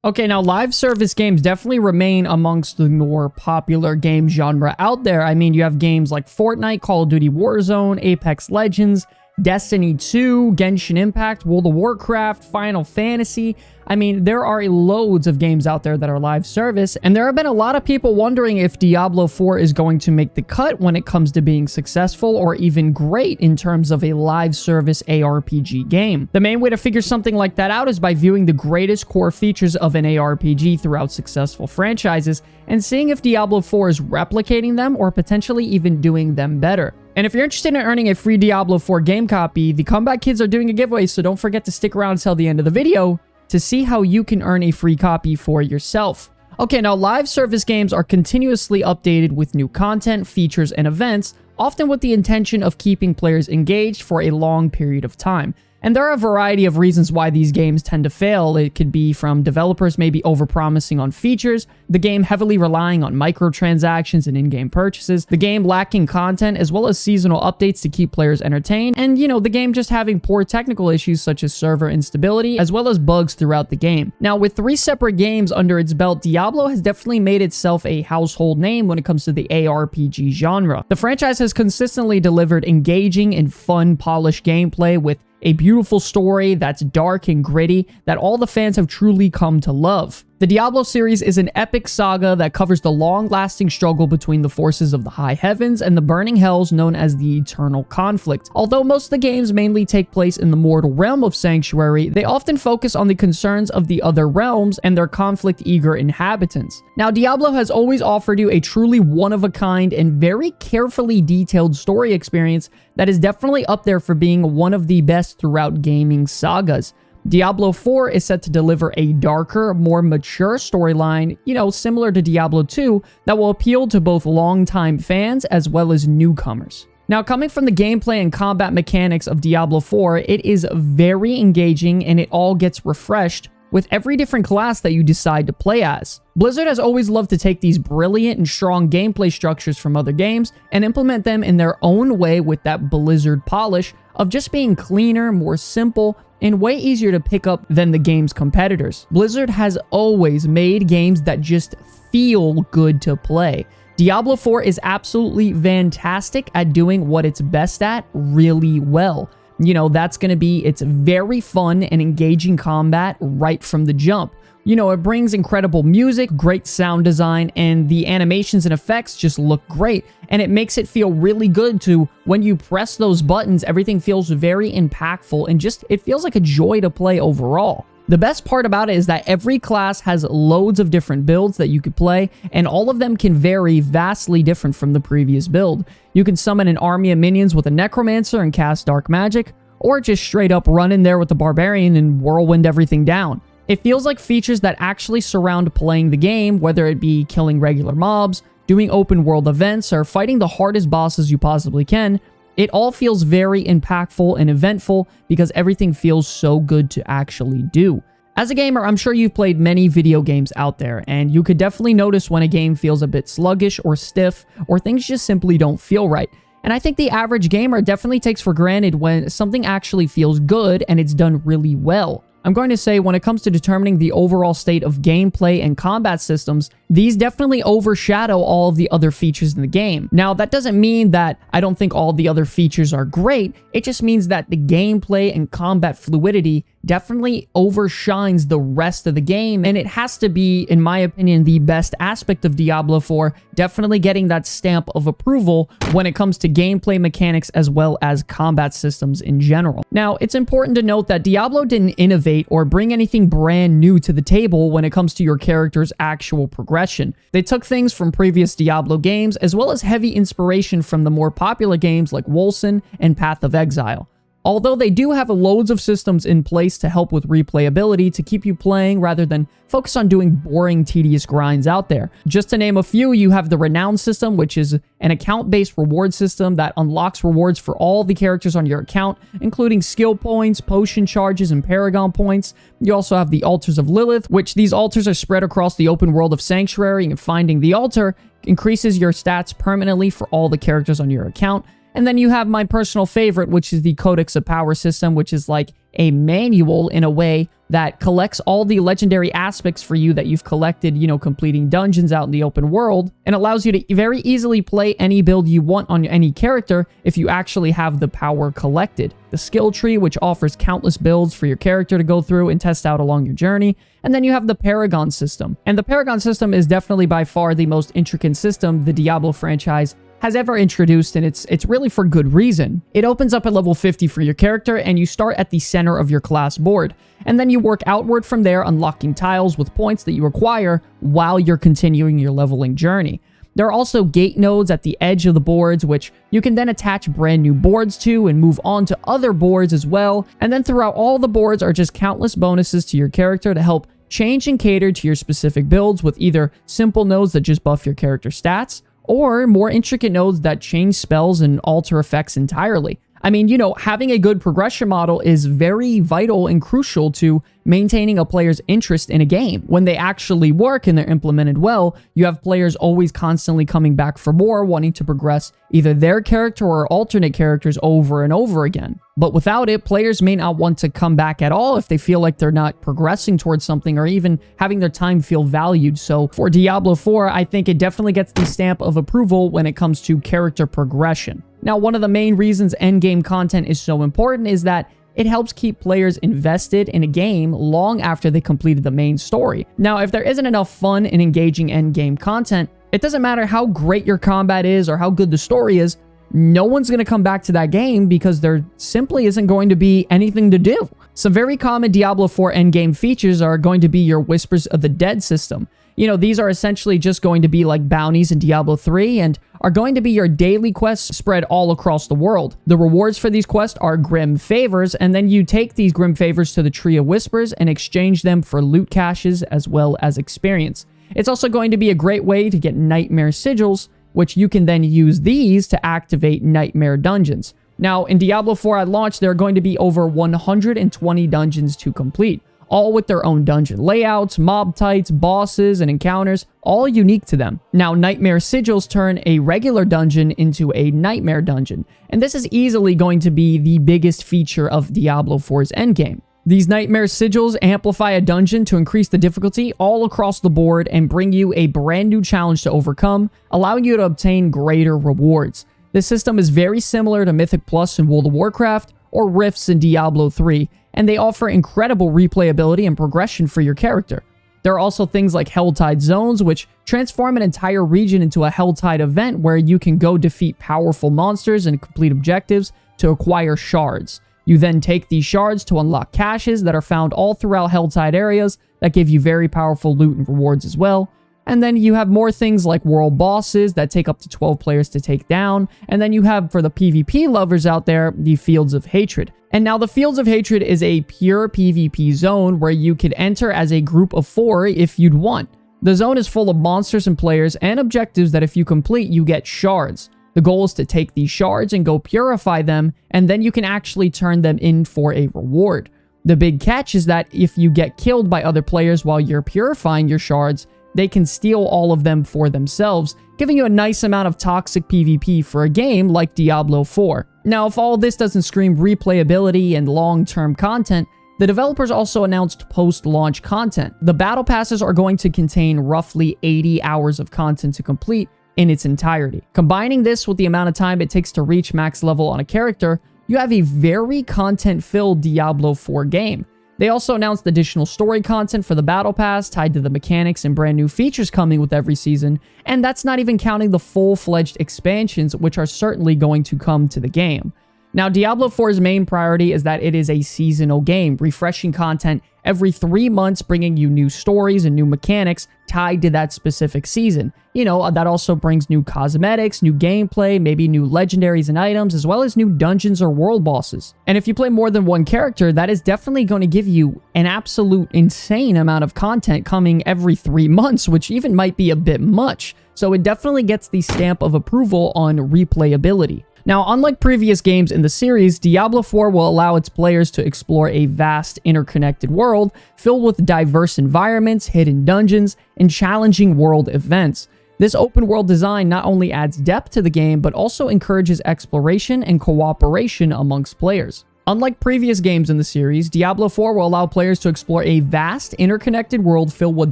Okay, now live service games definitely remain amongst the more popular game genre out there. I mean, you have games like Fortnite, Call of Duty Warzone, Apex Legends, Destiny 2, Genshin Impact, World of Warcraft, Final Fantasy. I mean, there are loads of games out there that are live service, and there have been a lot of people wondering if Diablo 4 is going to make the cut when it comes to being successful or even great in terms of a live service ARPG game. The main way to figure something like that out is by viewing the greatest core features of an ARPG throughout successful franchises and seeing if Diablo 4 is replicating them or potentially even doing them better. And if you're interested in earning a free Diablo 4 game copy, the Comeback Kids are doing a giveaway, so don't forget to stick around until the end of the video to see how you can earn a free copy for yourself. Okay, now live service games are continuously updated with new content, features, and events, often with the intention of keeping players engaged for a long period of time. And there are a variety of reasons why these games tend to fail. It could be from developers maybe overpromising on features, the game heavily relying on microtransactions and in-game purchases, the game lacking content as well as seasonal updates to keep players entertained, and the game just having poor technical issues such as server instability as well as bugs throughout the game. Now, with 3 separate games under its belt, Diablo has definitely made itself a household name when it comes to the ARPG genre. The franchise has consistently delivered engaging and fun, polished gameplay with a beautiful story that's dark and gritty that all the fans have truly come to love. The Diablo series is an epic saga that covers the long-lasting struggle between the forces of the high heavens and the burning hells known as the Eternal Conflict. Although most of the games mainly take place in the mortal realm of Sanctuary, they often focus on the concerns of the other realms and their conflict-eager inhabitants. Now, Diablo has always offered you a truly one-of-a-kind and very carefully detailed story experience that is definitely up there for being one of the best throughout gaming sagas. Diablo 4 is set to deliver a darker, more mature storyline, similar to Diablo 2, that will appeal to both longtime fans as well as newcomers. Now, coming from the gameplay and combat mechanics of Diablo 4, it is very engaging and it all gets refreshed with every different class that you decide to play as. Blizzard has always loved to take these brilliant and strong gameplay structures from other games and implement them in their own way with that Blizzard polish of just being cleaner, more simple, and way easier to pick up than the game's competitors. Blizzard has always made games that just feel good to play. Diablo 4 is absolutely fantastic at doing what it's best at really well. That's going to be its very fun and engaging combat right from the jump. It brings incredible music, great sound design, and the animations and effects just look great. And it makes it feel really good to, when you press those buttons, everything feels very impactful and it feels like a joy to play overall. The best part about it is that every class has loads of different builds that you could play, and all of them can vary vastly different from the previous build. You can summon an army of minions with a necromancer and cast dark magic, or just straight up run in there with the barbarian and whirlwind everything down. It feels like features that actually surround playing the game, whether it be killing regular mobs, doing open world events, or fighting the hardest bosses you possibly can. It all feels very impactful and eventful because everything feels so good to actually do. As a gamer, I'm sure you've played many video games out there, and you could definitely notice when a game feels a bit sluggish or stiff, or things just simply don't feel right. And I think the average gamer definitely takes for granted when something actually feels good and it's done really well. I'm going to say when it comes to determining the overall state of gameplay and combat systems, these definitely overshadow all of the other features in the game. Now, that doesn't mean that I don't think all the other features are great. It just means that the gameplay and combat fluidity definitely overshines the rest of the game, and it has to be, in my opinion, the best aspect of Diablo 4, definitely getting that stamp of approval when it comes to gameplay mechanics as well as combat systems in general. Now, it's important to note that Diablo didn't innovate or bring anything brand new to the table when it comes to your character's actual progression. They took things from previous Diablo games as well as heavy inspiration from the more popular games like Wolcen and Path of Exile. Although they do have loads of systems in place to help with replayability to keep you playing rather than focus on doing boring, tedious grinds out there. Just to name a few, you have the Renown system, which is an account-based reward system that unlocks rewards for all the characters on your account, including skill points, potion charges, and Paragon points. You also have the Altars of Lilith, which these altars are spread across the open world of Sanctuary, and finding the altar increases your stats permanently for all the characters on your account. And then you have my personal favorite, which is the Codex of Power system, which is like a manual in a way that collects all the legendary aspects for you that you've collected, completing dungeons out in the open world, and allows you to very easily play any build you want on any character if you actually have the power collected. The skill tree, which offers countless builds for your character to go through and test out along your journey. And then you have the Paragon system. And the Paragon system is definitely by far the most intricate system the Diablo franchise has ever introduced, and it's really for good reason. It opens up at level 50 for your character, and you start at the center of your class board. And then you work outward from there, unlocking tiles with points that you acquire while you're continuing your leveling journey. There are also gate nodes at the edge of the boards, which you can then attach brand new boards to and move on to other boards as well. And then throughout all the boards are just countless bonuses to your character to help change and cater to your specific builds, with either simple nodes that just buff your character stats, or more intricate nodes that change spells and alter effects entirely. I mean, having a good progression model is very vital and crucial to maintaining a player's interest in a game. When they actually work and they're implemented well, you have players always constantly coming back for more, wanting to progress either their character or alternate characters over and over again. But without it, players may not want to come back at all if they feel like they're not progressing towards something or even having their time feel valued. So for Diablo 4, I think it definitely gets the stamp of approval when it comes to character progression. Now, one of the main reasons endgame content is so important is that it helps keep players invested in a game long after they completed the main story. Now, if there isn't enough fun and engaging endgame content, it doesn't matter how great your combat is or how good the story is, no one's going to come back to that game because there simply isn't going to be anything to do. Some very common Diablo 4 endgame features are going to be your Whispers of the Dead system. These are essentially just going to be like bounties in Diablo 3 and are going to be your daily quests spread all across the world. The rewards for these quests are Grim Favors, and then you take these Grim Favors to the Tree of Whispers and exchange them for loot caches as well as experience. It's also going to be a great way to get Nightmare Sigils, which you can then use these to activate Nightmare Dungeons. Now, in Diablo 4 at launch, there are going to be over 120 dungeons to complete, all with their own dungeon layouts, mob types, bosses, and encounters, all unique to them. Now, Nightmare Sigils turn a regular dungeon into a Nightmare dungeon, and this is easily going to be the biggest feature of Diablo 4's endgame. These Nightmare Sigils amplify a dungeon to increase the difficulty all across the board and bring you a brand new challenge to overcome, allowing you to obtain greater rewards. This system is very similar to Mythic Plus in World of Warcraft or Rifts in Diablo 3, and they offer incredible replayability and progression for your character. There are also things like Helltide Zones, which transform an entire region into a Helltide event where you can go defeat powerful monsters and complete objectives to acquire shards. You then take these shards to unlock caches that are found all throughout Helltide areas that give you very powerful loot and rewards as well. And then you have more things like world bosses that take up to 12 players to take down. And then you have, for the PvP lovers out there, the Fields of Hatred. And now the Fields of Hatred is a pure PvP zone where you could enter as a group of 4 if you'd want. The zone is full of monsters and players and objectives that if you complete, you get shards. The goal is to take these shards and go purify them, and then you can actually turn them in for a reward. The big catch is that if you get killed by other players while you're purifying your shards, they can steal all of them for themselves, giving you a nice amount of toxic PvP for a game like Diablo 4. Now, if all this doesn't scream replayability and long-term content, the developers also announced post-launch content. The battle passes are going to contain roughly 80 hours of content to complete in its entirety. Combining this with the amount of time it takes to reach max level on a character, you have a very content-filled Diablo 4 game. They also announced additional story content for the Battle Pass tied to the mechanics and brand new features coming with every season, and that's not even counting the full-fledged expansions, which are certainly going to come to the game. Now, Diablo 4's main priority is that it is a seasonal game, refreshing content every 3 months, bringing you new stories and new mechanics tied to that specific season. That also brings new cosmetics, new gameplay, maybe new legendaries and items, as well as new dungeons or world bosses. And if you play more than one character, that is definitely going to give you an absolute insane amount of content coming every 3 months, which even might be a bit much. So it definitely gets the stamp of approval on replayability. Now, unlike previous games in the series, Diablo 4 will allow its players to explore a vast, interconnected world filled with diverse environments, hidden dungeons, and challenging world events. This open world design not only adds depth to the game, but also encourages exploration and cooperation amongst players. Unlike previous games in the series, Diablo 4 will allow players to explore a vast, interconnected world filled with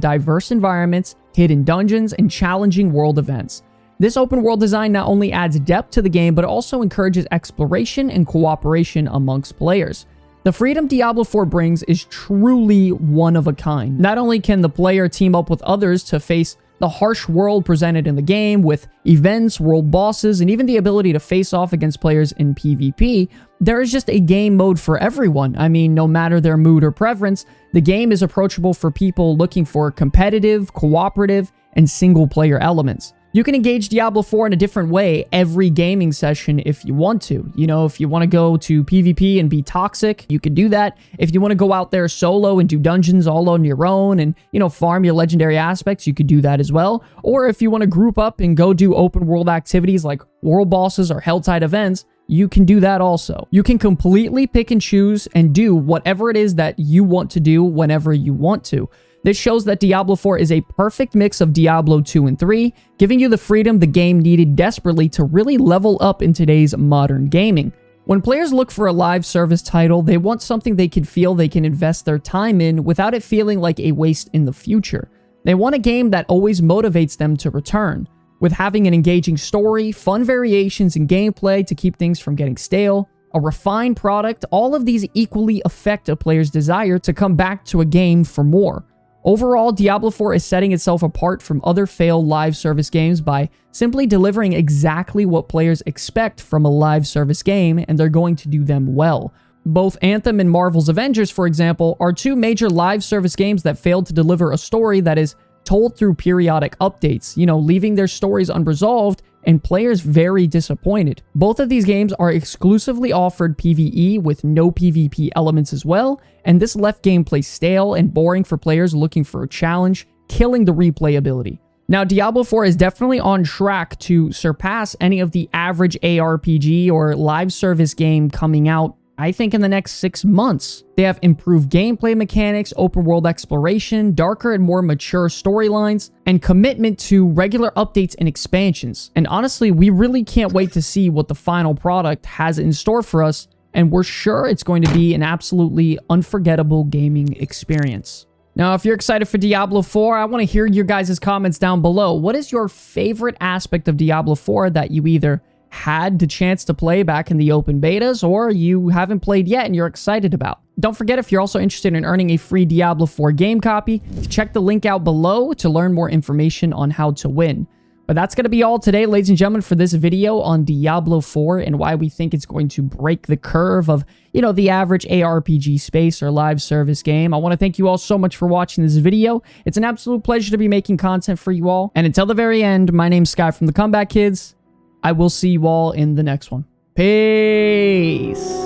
diverse environments, hidden dungeons, and challenging world events. This open world design not only adds depth to the game, but also encourages exploration and cooperation amongst players. The freedom Diablo 4 brings is truly one of a kind. Not only can the player team up with others to face the harsh world presented in the game with events, world bosses, and even the ability to face off against players in PvP, there is just a game mode for everyone. I mean, no matter their mood or preference, the game is approachable for people looking for competitive, cooperative, and single-player elements. You can engage Diablo 4 in a different way every gaming session if you want to. You know, if you want to go to PvP and be toxic, you can do that. If you want to go out there solo and do dungeons all on your own and, you know, farm your legendary aspects, you could do that as well. Or if you want to group up and go do open world activities like world bosses or Helltide events, you can do that also. You can completely pick and choose and do whatever it is that you want to do whenever you want to. This shows that Diablo 4 is a perfect mix of Diablo 2 and 3, giving you the freedom the game needed desperately to really level up in today's modern gaming. When players look for a live service title, they want something they can feel they can invest their time in without it feeling like a waste in the future. They want a game that always motivates them to return, with having an engaging story, fun variations in gameplay to keep things from getting stale, a refined product. All of these equally affect a player's desire to come back to a game for more. Overall, Diablo 4 is setting itself apart from other failed live service games by simply delivering exactly what players expect from a live service game, and they're going to do them well. Both Anthem and Marvel's Avengers, for example, are two major live service games that failed to deliver a story that is told through periodic updates, you know, leaving their stories unresolved and players very disappointed. Both of these games are exclusively offered PvE with no PvP elements as well, and this left gameplay stale and boring for players looking for a challenge, killing the replayability. Now, Diablo 4 is definitely on track to surpass any of the average ARPG or live service game coming out, I think, in the next 6 months. They have improved gameplay mechanics, open world exploration, darker and more mature storylines, and commitment to regular updates and expansions. And honestly, we really can't wait to see what the final product has in store for us, and we're sure it's going to be an absolutely unforgettable gaming experience. Now, if you're excited for Diablo 4, I want to hear your guys' comments down below. What is your favorite aspect of Diablo 4 that you either had the chance to play back in the open betas, or you haven't played yet and you're excited about? Don't forget, if you're also interested in earning a free Diablo 4 game copy, check the link out below to learn more information on how to win. But that's going to be all today, ladies and gentlemen, for this video on Diablo 4 and why we think it's going to break the curve of, you know, the average ARPG space or live service game. I want to thank you all so much for watching this video. It's an absolute pleasure to be making content for you all. And until the very end, my name's Sky from the Comeback Kids. I will see you all in the next one. Peace.